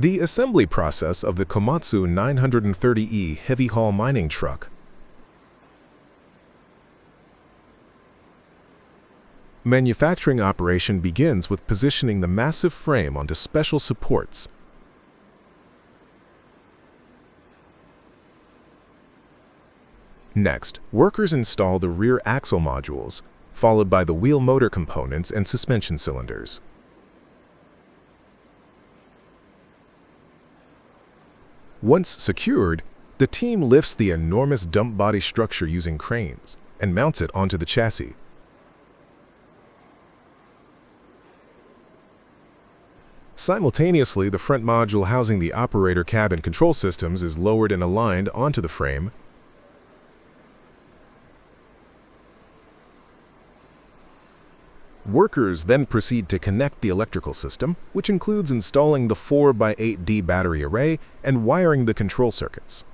The assembly process of the Komatsu 930E heavy haul mining truck. Manufacturing operation begins with positioning the massive frame onto special supports. Next, workers install the rear axle modules, followed by the wheel motor components and suspension cylinders. Once secured, the team lifts the enormous dump body structure using cranes and mounts it onto the chassis. Simultaneously, the front module housing the operator cabin control systems is lowered and aligned onto the frame. Workers then proceed to connect the electrical system, which includes installing the 4x8D battery array and wiring the control circuits.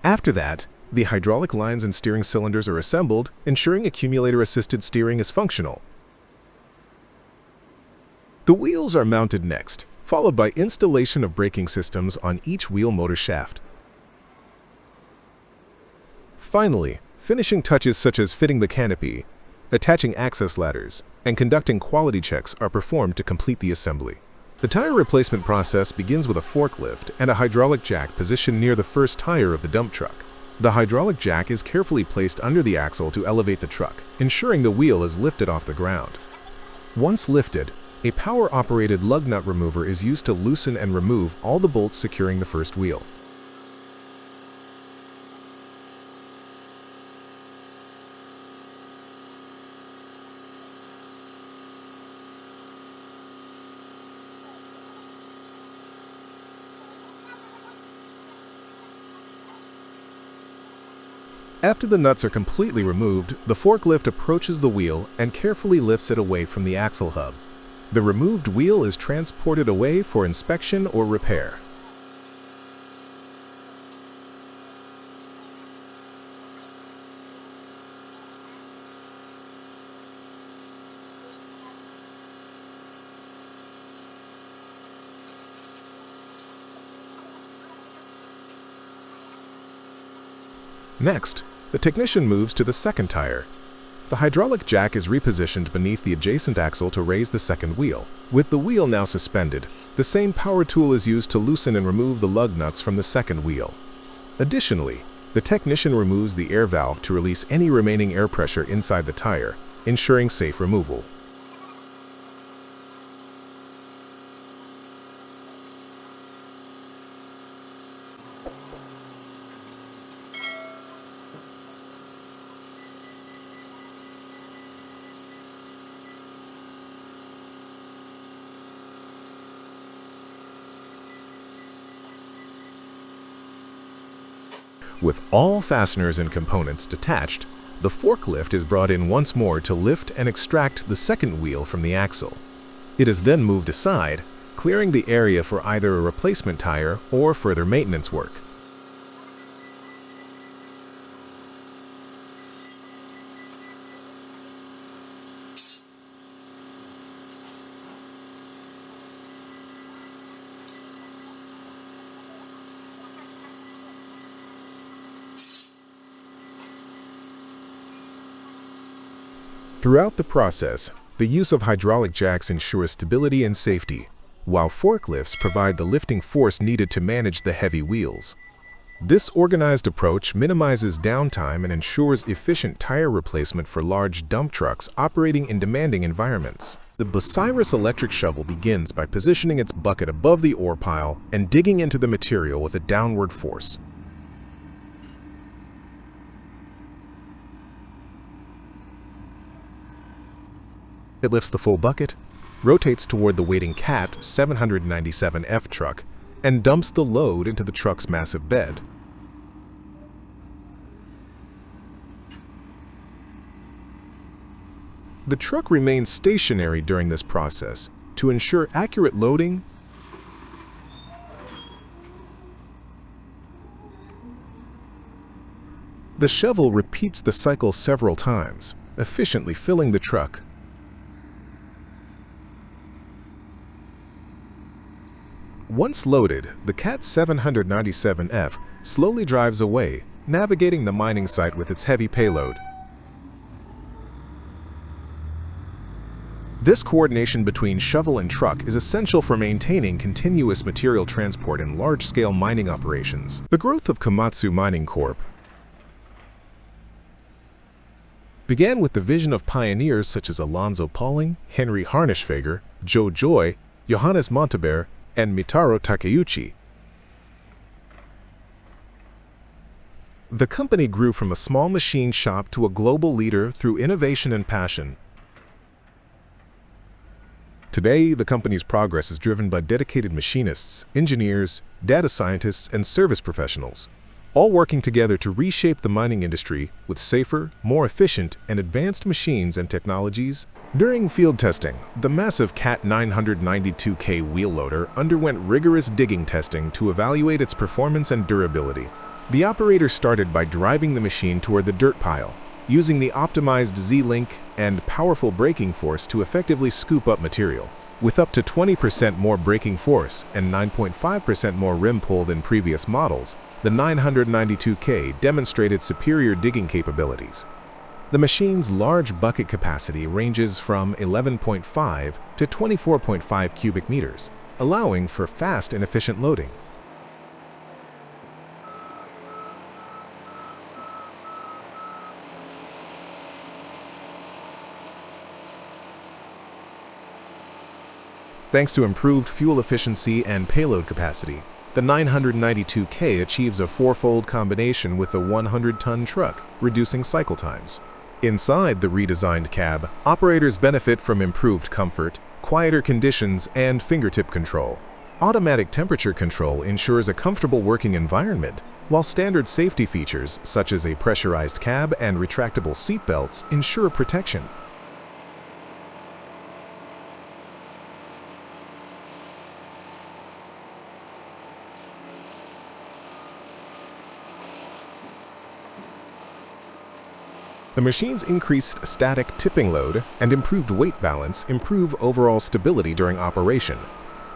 After that, the hydraulic lines and steering cylinders are assembled, ensuring accumulator-assisted steering is functional. The wheels are mounted next, followed by installation of braking systems on each wheel motor shaft. Finally, finishing touches such as fitting the canopy, attaching access ladders, and conducting quality checks are performed to complete the assembly. The tire replacement process begins with a forklift and a hydraulic jack positioned near the first tire of the dump truck. The hydraulic jack is carefully placed under the axle to elevate the truck, ensuring the wheel is lifted off the ground. Once lifted, a power-operated lug nut remover is used to loosen and remove all the bolts securing the first wheel. After the nuts are completely removed, the forklift approaches the wheel and carefully lifts it away from the axle hub. The removed wheel is transported away for inspection or repair. Next, the technician moves to the second tire. The hydraulic jack is repositioned beneath the adjacent axle to raise the second wheel. With the wheel now suspended, the same power tool is used to loosen and remove the lug nuts from the second wheel. Additionally, the technician removes the air valve to release any remaining air pressure inside the tire, ensuring safe removal. With all fasteners and components detached, the forklift is brought in once more to lift and extract the second wheel from the axle. It is then moved aside, clearing the area for either a replacement tire or further maintenance work. Throughout the process, the use of hydraulic jacks ensures stability and safety, while forklifts provide the lifting force needed to manage the heavy wheels. This organized approach minimizes downtime and ensures efficient tire replacement for large dump trucks operating in demanding environments. The Bulldozer electric shovel begins by positioning its bucket above the ore pile and digging into the material with a downward force. It lifts the full bucket, rotates toward the waiting CAT 797F truck, and dumps the load into the truck's massive bed. The truck remains stationary during this process to ensure accurate loading . The shovel repeats the cycle several times, efficiently filling the truck. Once loaded, the CAT 797F slowly drives away, navigating the mining site with its heavy payload. This coordination between shovel and truck is essential for maintaining continuous material transport in large-scale mining operations. The growth of Komatsu Mining Corp began with the vision of pioneers such as Alonzo Pauling, Henry Harnischfeger, Joe Joy, Johannes Monteber, and Mitaro Takeuchi. The company grew from a small machine shop to a global leader through innovation and passion. Today, the company's progress is driven by dedicated machinists, engineers, data scientists, and service professionals, all working together to reshape the mining industry with safer, more efficient, and advanced machines and technologies. During field testing, the massive CAT 992K wheel loader underwent rigorous digging testing to evaluate its performance and durability. The operator started by driving the machine toward the dirt pile, using the optimized Z-link and powerful braking force to effectively scoop up material. With up to 20% more braking force and 9.5% more rim pull than previous models, the 992K demonstrated superior digging capabilities. The machine's large bucket capacity ranges from 11.5 to 24.5 cubic meters, allowing for fast and efficient loading. Thanks to improved fuel efficiency and payload capacity, the 992K achieves a four-fold combination with a 100-ton truck, reducing cycle times. Inside the redesigned cab, operators benefit from improved comfort, quieter conditions, and fingertip control. Automatic temperature control ensures a comfortable working environment, while standard safety features such as a pressurized cab and retractable seat belts ensure protection. The machine's increased static tipping load and improved weight balance improve overall stability during operation.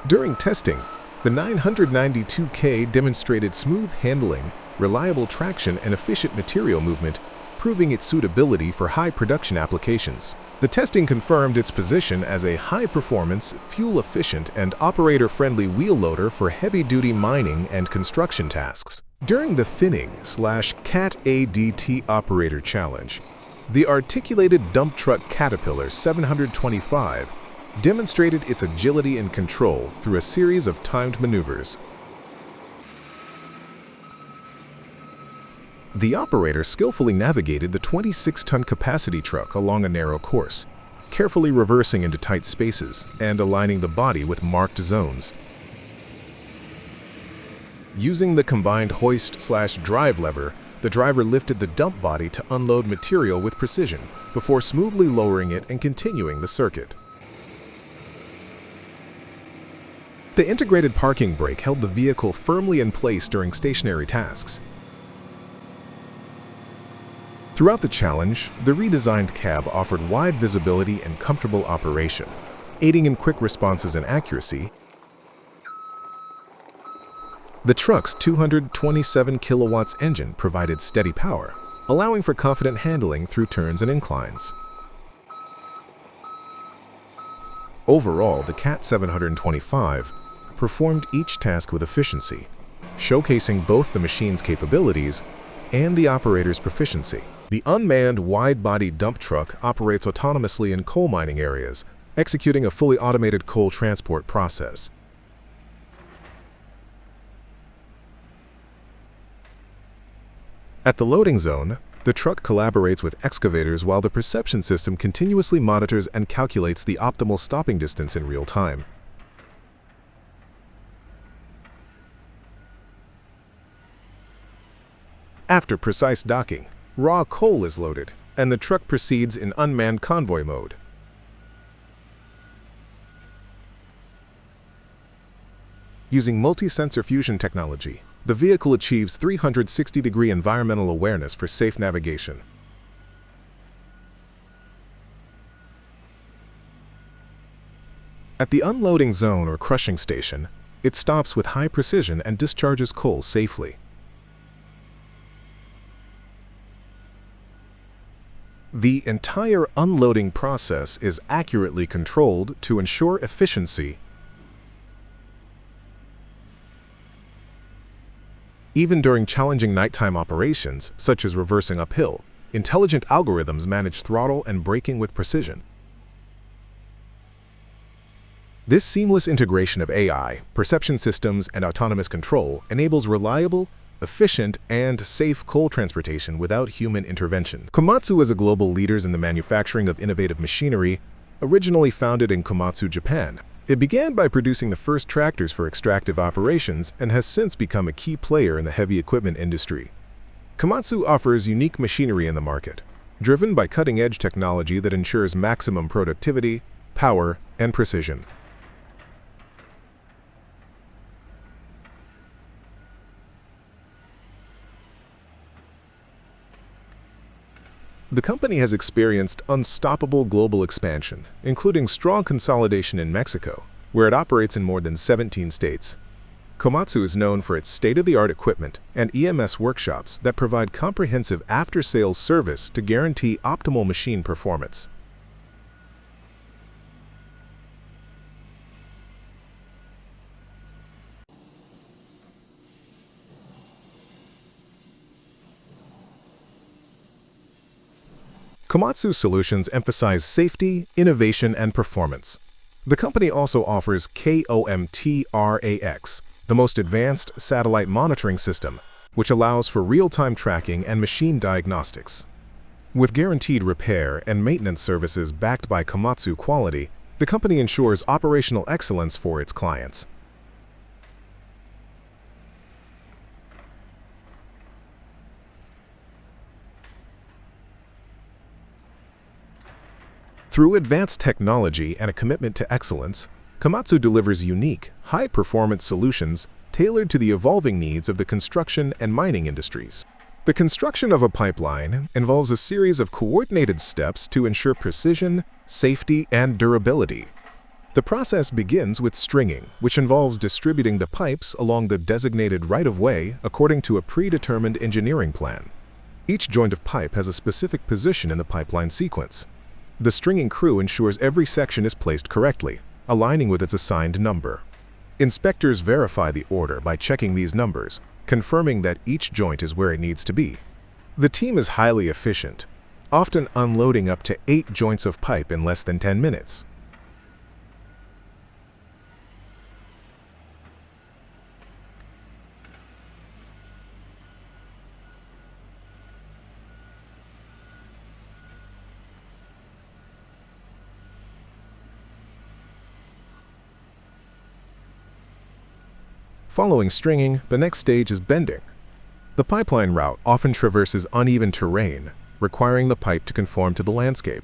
During testing, the 992K demonstrated smooth handling, reliable traction, and efficient material movement, proving its suitability for high production applications. The testing confirmed its position as a high-performance, fuel-efficient, and operator-friendly wheel loader for heavy-duty mining and construction tasks. During the Finning/CAT ADT Operator Challenge, the articulated dump truck Caterpillar 725 demonstrated its agility and control through a series of timed maneuvers. The operator skillfully navigated the 26-ton capacity truck along a narrow course, carefully reversing into tight spaces and aligning the body with marked zones. Using the combined hoist/drive lever, the driver lifted the dump body to unload material with precision, before smoothly lowering it and continuing the circuit. The integrated parking brake held the vehicle firmly in place during stationary tasks. Throughout the challenge, the redesigned cab offered wide visibility and comfortable operation, aiding in quick responses and accuracy. The truck's 227 kilowatts engine provided steady power, allowing for confident handling through turns and inclines. Overall, the CAT 725 performed each task with efficiency, showcasing both the machine's capabilities and the operator's proficiency. The unmanned wide-body dump truck operates autonomously in coal mining areas, executing a fully automated coal transport process. At the loading zone, the truck collaborates with excavators while the perception system continuously monitors and calculates the optimal stopping distance in real time. After precise docking, raw coal is loaded, and the truck proceeds in unmanned convoy mode. Using multi-sensor fusion technology, the vehicle achieves 360-degree environmental awareness for safe navigation. At the unloading zone or crushing station, It stops with high precision and discharges coal safely. The entire unloading process is accurately controlled to ensure efficiency. Even during challenging nighttime operations, such as reversing uphill, intelligent algorithms manage throttle and braking with precision. This seamless integration of AI, perception systems, and autonomous control enables reliable, efficient, and safe coal transportation without human intervention. Komatsu is a global leader in the manufacturing of innovative machinery, originally founded in Komatsu, Japan. It began by producing the first tractors for extractive operations and has since become a key player in the heavy equipment industry. Komatsu offers unique machinery in the market, driven by cutting-edge technology that ensures maximum productivity, power, and precision. The company has experienced unstoppable global expansion, including strong consolidation in Mexico, where it operates in more than 17 states. Komatsu is known for its state-of-the-art equipment and EMS workshops that provide comprehensive after-sales service to guarantee optimal machine performance. Komatsu solutions emphasize safety, innovation, and performance. The company also offers KOMTRAX, the most advanced satellite monitoring system, which allows for real-time tracking and machine diagnostics. With guaranteed repair and maintenance services backed by Komatsu quality, the company ensures operational excellence for its clients. Through advanced technology and a commitment to excellence, Komatsu delivers unique, high-performance solutions tailored to the evolving needs of the construction and mining industries. The construction of a pipeline involves a series of coordinated steps to ensure precision, safety, and durability. The process begins with stringing, which involves distributing the pipes along the designated right-of-way according to a predetermined engineering plan. Each joint of pipe has a specific position in the pipeline sequence. The stringing crew ensures every section is placed correctly, aligning with its assigned number. Inspectors verify the order by checking these numbers, confirming that each joint is where it needs to be. The team is highly efficient, often unloading up to 8 joints of pipe in less than 10 minutes. Following stringing, the next stage is bending. The pipeline route often traverses uneven terrain, requiring the pipe to conform to the landscape.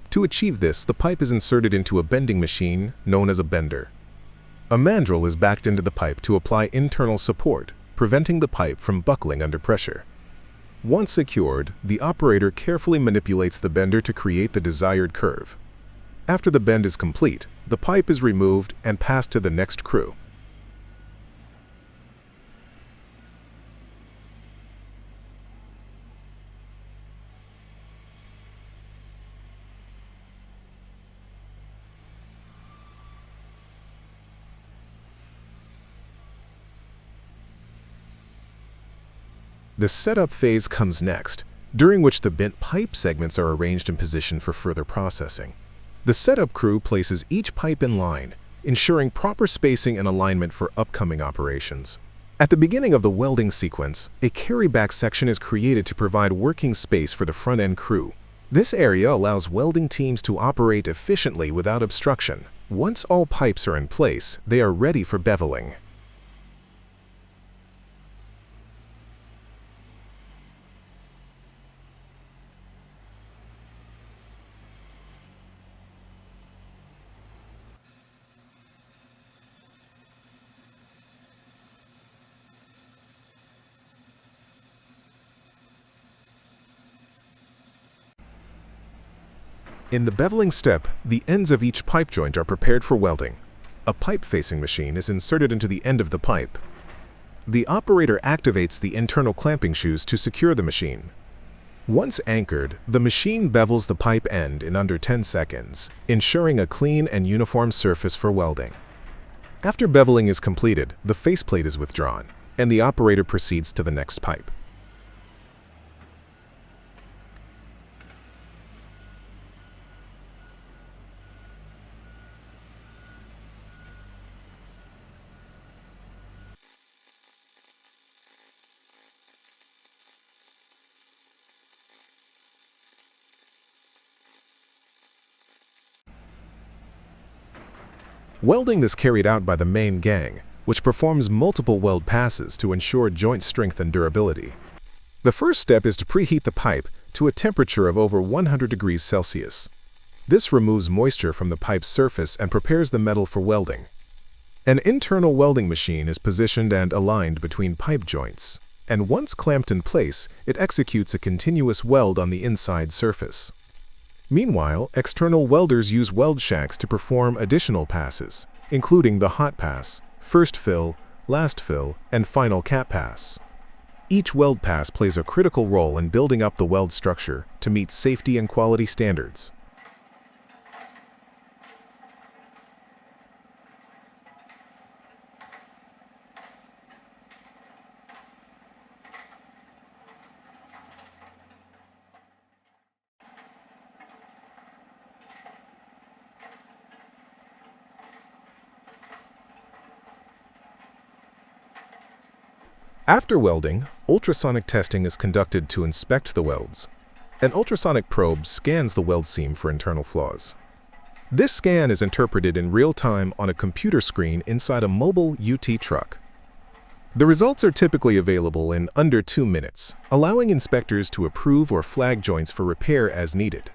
To achieve this, the pipe is inserted into a bending machine known as a bender. A mandrel is backed into the pipe to apply internal support, preventing the pipe from buckling under pressure. Once secured, the operator carefully manipulates the bender to create the desired curve. After the bend is complete, the pipe is removed and passed to the next crew. The setup phase comes next, during which the bent pipe segments are arranged in position for further processing. The setup crew places each pipe in line, ensuring proper spacing and alignment for upcoming operations. At the beginning of the welding sequence, a carryback section is created to provide working space for the front-end crew. This area allows welding teams to operate efficiently without obstruction. Once all pipes are in place, they are ready for beveling. In the beveling step, the ends of each pipe joint are prepared for welding. a pipe-facing machine is inserted into the end of the pipe. The operator activates the internal clamping shoes to secure the machine. Once anchored, the machine bevels the pipe end in under 10 seconds, ensuring a clean and uniform surface for welding. After beveling is completed, the faceplate is withdrawn, and the operator proceeds to the next pipe. Welding is carried out by the main gang, which performs multiple weld passes to ensure joint strength and durability. The first step is to preheat the pipe to a temperature of over 100 degrees Celsius. This removes moisture from the pipe's surface and prepares the metal for welding. An internal welding machine is positioned and aligned between pipe joints, and once clamped in place, it executes a continuous weld on the inside surface. Meanwhile, external welders use weld shacks to perform additional passes, including the hot pass, first fill, last fill, and final cap pass. Each weld pass plays a critical role in building up the weld structure to meet safety and quality standards. After welding, ultrasonic testing is conducted to inspect the welds. An ultrasonic probe scans the weld seam for internal flaws. This scan is interpreted in real time on a computer screen inside a mobile UT truck. The results are typically available in under 2 minutes, allowing inspectors to approve or flag joints for repair as needed.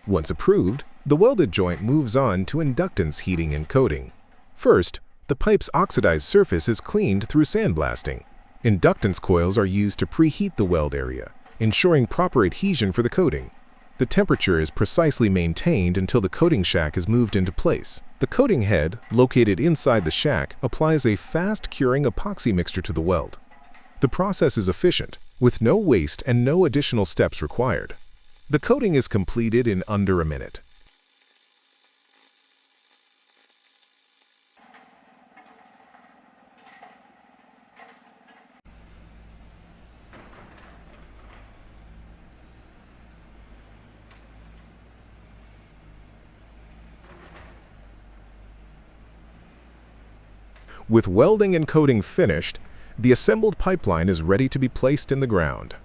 Once approved, the welded joint moves on to inductance heating and coating. First, the pipe's oxidized surface is cleaned through sandblasting. Inductance coils are used to preheat the weld area, ensuring proper adhesion for the coating. The temperature is precisely maintained until the coating shack is moved into place. The coating head, located inside the shack, applies a fast-curing epoxy mixture to the weld. The process is efficient, with no waste and no additional steps required. The coating is completed in under a minute. With welding and coating finished, the assembled pipeline is ready to be placed in the ground.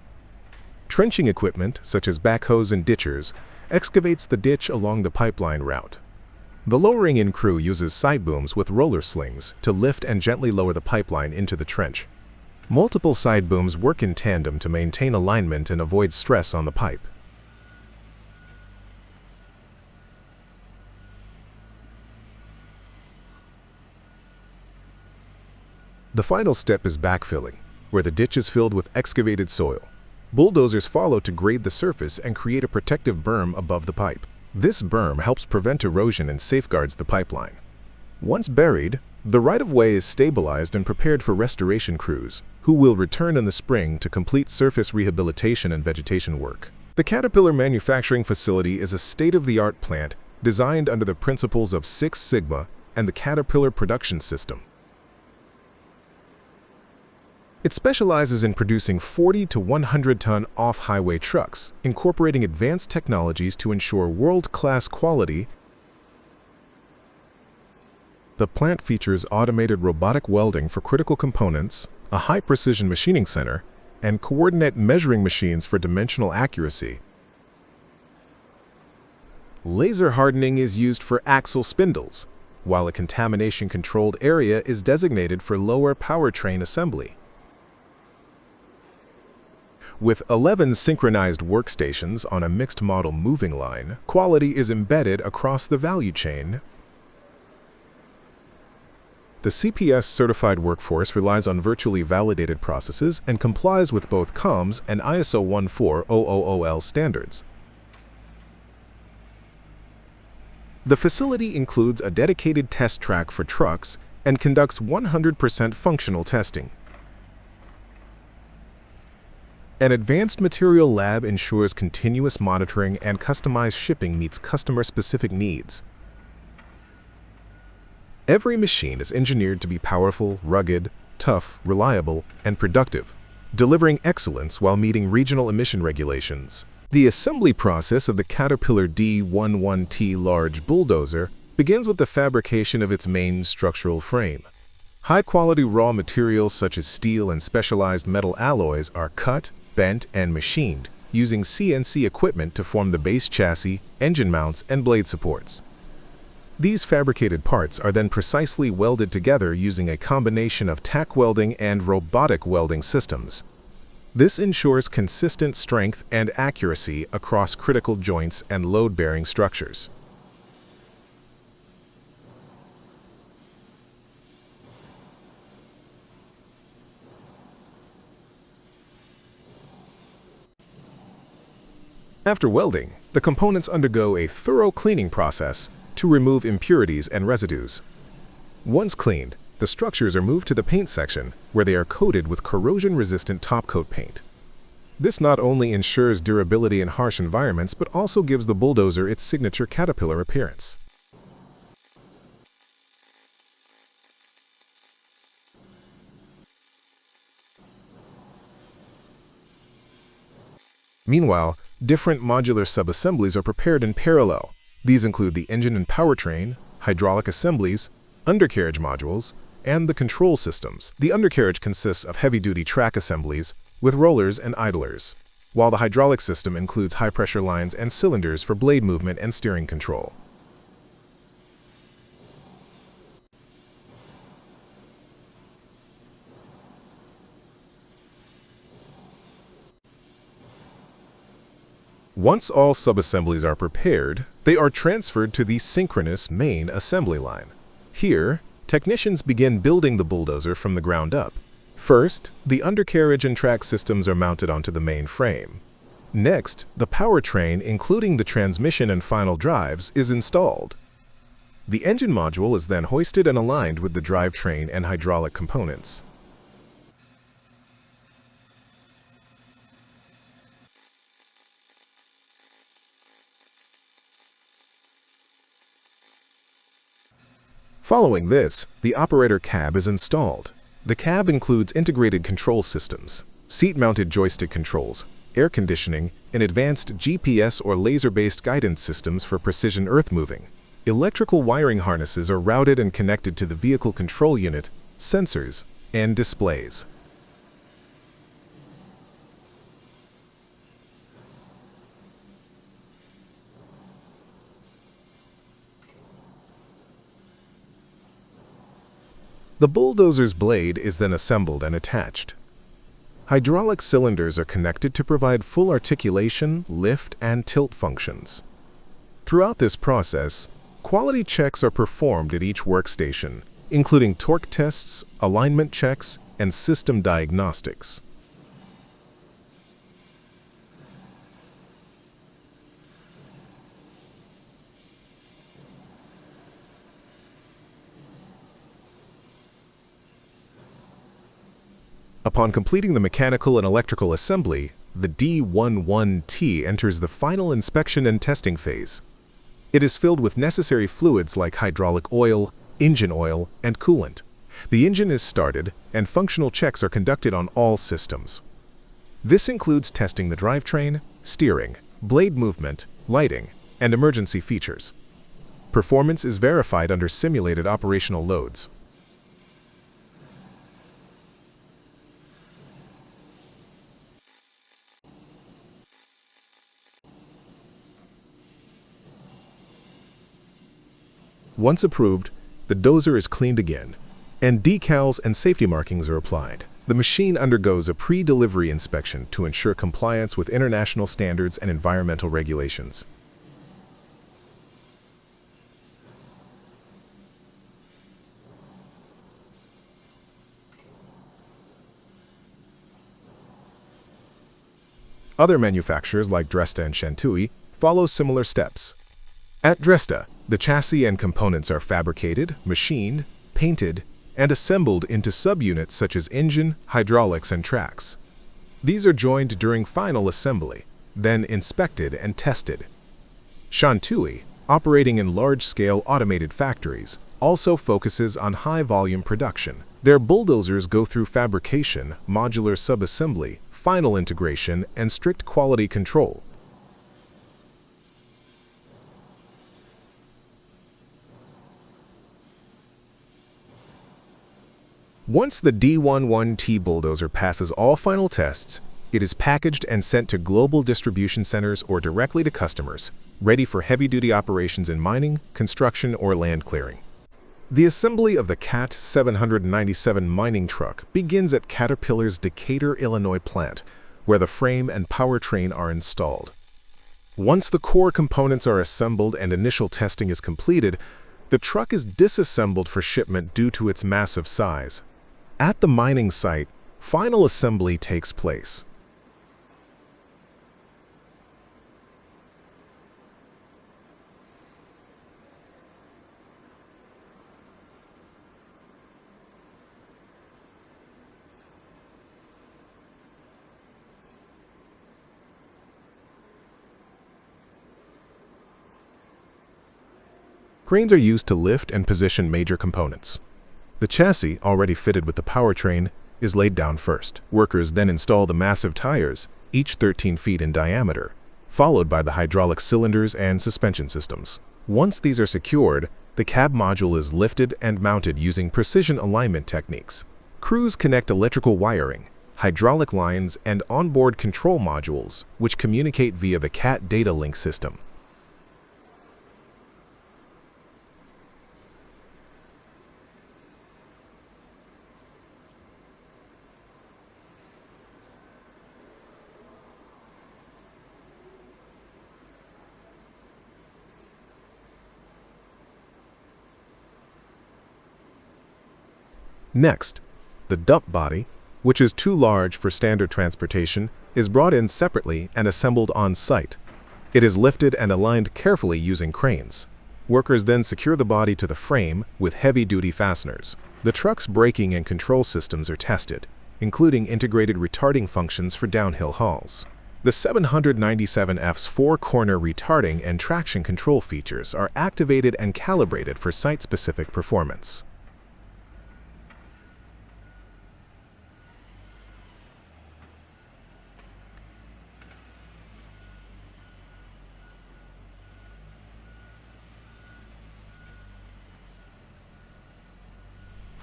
Trenching equipment, such as backhoes and ditchers, excavates the ditch along the pipeline route. The lowering-in crew uses side booms with roller slings to lift and gently lower the pipeline into the trench. Multiple side booms work in tandem to maintain alignment and avoid stress on the pipe. The final step is backfilling, where the ditch is filled with excavated soil. Bulldozers follow to grade the surface and create a protective berm above the pipe. This berm helps prevent erosion and safeguards the pipeline. Once buried, the right-of-way is stabilized and prepared for restoration crews, who will return in the spring to complete surface rehabilitation and vegetation work. The Caterpillar manufacturing facility is a state-of-the-art plant designed under the principles of Six Sigma and the Caterpillar production system. It specializes in producing 40 to 100-ton off-highway trucks, incorporating advanced technologies to ensure world-class quality. The plant features automated robotic welding for critical components, a high-precision machining center, and coordinate measuring machines for dimensional accuracy. Laser hardening is used for axle spindles, while a contamination-controlled area is designated for lower powertrain assembly. With 11 synchronized workstations on a mixed-model moving line, quality is embedded across the value chain. The CPS-certified workforce relies on virtually validated processes and complies with both COMS and ISO 14000 standards. The facility includes a dedicated test track for trucks and conducts 100% functional testing. An advanced material lab ensures continuous monitoring and customized shipping meets customer-specific needs. Every machine is engineered to be powerful, rugged, tough, reliable, and productive, delivering excellence while meeting regional emission regulations. The assembly process of the Caterpillar D11T large bulldozer begins with the fabrication of its main structural frame. High-quality raw materials such as steel and specialized metal alloys are cut, bent, and machined, using CNC equipment to form the base chassis, engine mounts, and blade supports. These fabricated parts are then precisely welded together using a combination of tack welding and robotic welding systems. This ensures consistent strength and accuracy across critical joints and load-bearing structures. After welding, the components undergo a thorough cleaning process to remove impurities and residues. Once cleaned, the structures are moved to the paint section, where they are coated with corrosion-resistant top-coat paint. This not only ensures durability in harsh environments, but also gives the bulldozer its signature Caterpillar appearance. Meanwhile, different modular sub-assemblies are prepared in parallel. These include the engine and powertrain, hydraulic assemblies, undercarriage modules, and the control systems. The undercarriage consists of heavy-duty track assemblies with rollers and idlers, while the hydraulic system includes high-pressure lines and cylinders for blade movement and steering control. Once all subassemblies are prepared, they are transferred to the synchronous main assembly line. Here, technicians begin building the bulldozer from the ground up. First, the undercarriage and track systems are mounted onto the main frame. Next, the powertrain, including the transmission and final drives, is installed. The engine module is then hoisted and aligned with the drivetrain and hydraulic components. Following this, the operator cab is installed. The cab includes integrated control systems, seat-mounted joystick controls, air conditioning, and advanced GPS or laser-based guidance systems for precision earth moving. Electrical wiring harnesses are routed and connected to the vehicle control unit, sensors, and displays. The bulldozer's blade is then assembled and attached. Hydraulic cylinders are connected to provide full articulation, lift, and tilt functions. Throughout this process, quality checks are performed at each workstation, including torque tests, alignment checks, and system diagnostics. Upon completing the mechanical and electrical assembly, the D11T enters the final inspection and testing phase. It is filled with necessary fluids like hydraulic oil, engine oil, and coolant. The engine is started, and functional checks are conducted on all systems. This includes testing the drivetrain, steering, blade movement, lighting, and emergency features. Performance is verified under simulated operational loads. Once approved, the dozer is cleaned again, and decals and safety markings are applied. The machine undergoes a pre-delivery inspection to ensure compliance with international standards and environmental regulations. Other manufacturers like Dresda and Shantui follow similar steps. At Dresda, the chassis and components are fabricated, machined, painted, and assembled into subunits such as engine, hydraulics, and tracks. These are joined during final assembly, then inspected and tested. Shantui, operating in large-scale automated factories, also focuses on high-volume production. Their bulldozers go through fabrication, modular subassembly, final integration, and strict quality control. Once the D11T bulldozer passes all final tests, it is packaged and sent to global distribution centers or directly to customers, ready for heavy-duty operations in mining, construction, or land clearing. The assembly of the CAT 797 mining truck begins at Caterpillar's Decatur, Illinois plant, where the frame and powertrain are installed. Once the core components are assembled and initial testing is completed, the truck is disassembled for shipment due to its massive size. At the mining site, final assembly takes place. Cranes are used to lift and position major components. The chassis, already fitted with the powertrain, is laid down first. Workers then install the massive tires, each 13 feet in diameter, followed by the hydraulic cylinders and suspension systems. Once these are secured, the cab module is lifted and mounted using precision alignment techniques. Crews connect electrical wiring, hydraulic lines, and onboard control modules, which communicate via the CAT data link system. Next, the dump body, which is too large for standard transportation, is brought in separately and assembled on site. It is lifted and aligned carefully using cranes. Workers then secure the body to the frame with heavy-duty fasteners. The truck's braking and control systems are tested, including integrated retarding functions for downhill hauls. The 797F's four-corner retarding and traction control features are activated and calibrated for site-specific performance.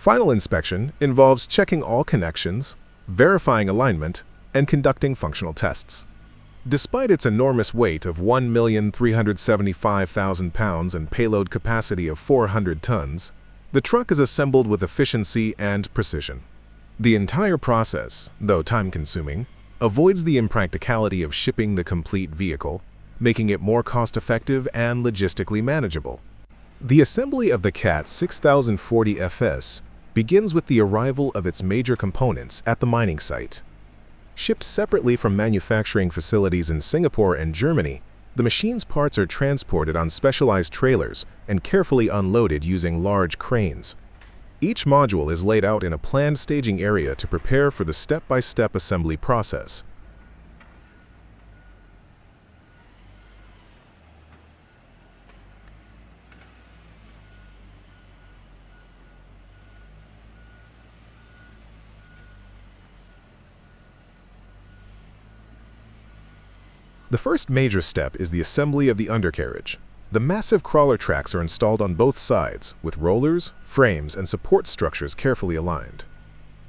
Final inspection involves checking all connections, verifying alignment, and conducting functional tests. Despite its enormous weight of 1,375,000 pounds and payload capacity of 400 tons, the truck is assembled with efficiency and precision. The entire process, though time-consuming, avoids the impracticality of shipping the complete vehicle, making it more cost-effective and logistically manageable. The assembly of the CAT 6040 FS begins with the arrival of its major components at the mining site. Shipped separately from manufacturing facilities in Singapore and Germany, the machine's parts are transported on specialized trailers and carefully unloaded using large cranes. Each module is laid out in a planned staging area to prepare for the step-by-step assembly process. The first major step is the assembly of the undercarriage. The massive crawler tracks are installed on both sides, with rollers, frames, and support structures carefully aligned.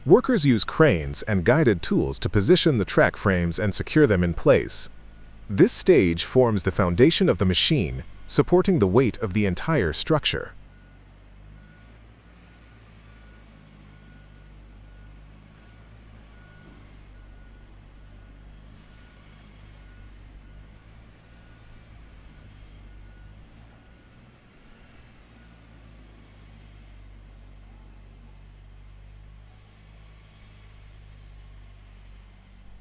Workers use cranes and guided tools to position the track frames and secure them in place. This stage forms the foundation of the machine, supporting the weight of the entire structure.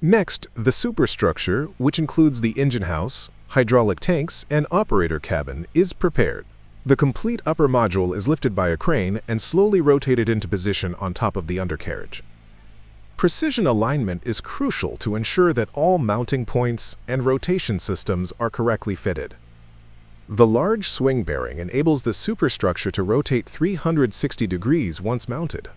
Next, the superstructure, which includes the engine house, hydraulic tanks, and operator cabin, is prepared. The complete upper module is lifted by a crane and slowly rotated into position on top of the undercarriage. Precision alignment is crucial to ensure that all mounting points and rotation systems are correctly fitted. The large swing bearing enables the superstructure to rotate 360 degrees once mounted.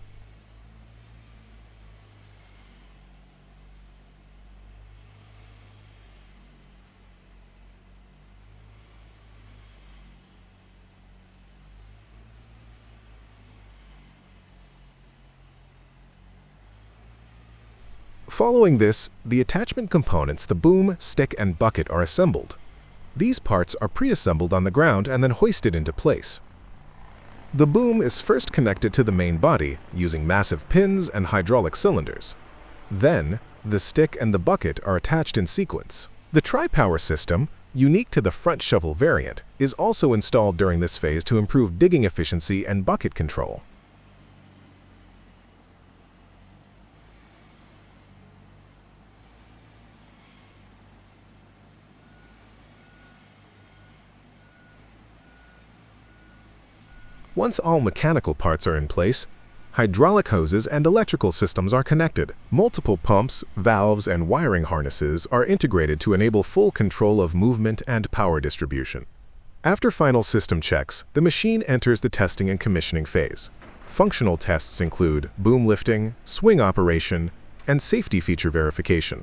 Following this, the attachment components, the boom, stick, and bucket, are assembled. These parts are pre-assembled on the ground and then hoisted into place. The boom is first connected to the main body using massive pins and hydraulic cylinders. Then, the stick and the bucket are attached in sequence. The tri-power system, unique to the front shovel variant, is also installed during this phase to improve digging efficiency and bucket control. Once all mechanical parts are in place, hydraulic hoses and electrical systems are connected. Multiple pumps, valves, and wiring harnesses are integrated to enable full control of movement and power distribution. After final system checks, the machine enters the testing and commissioning phase. Functional tests include boom lifting, swing operation, and safety feature verification.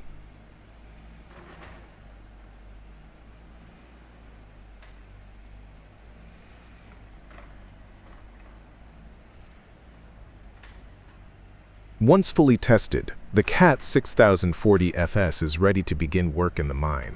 Once fully tested, the CAT 6040 FS is ready to begin work in the mine.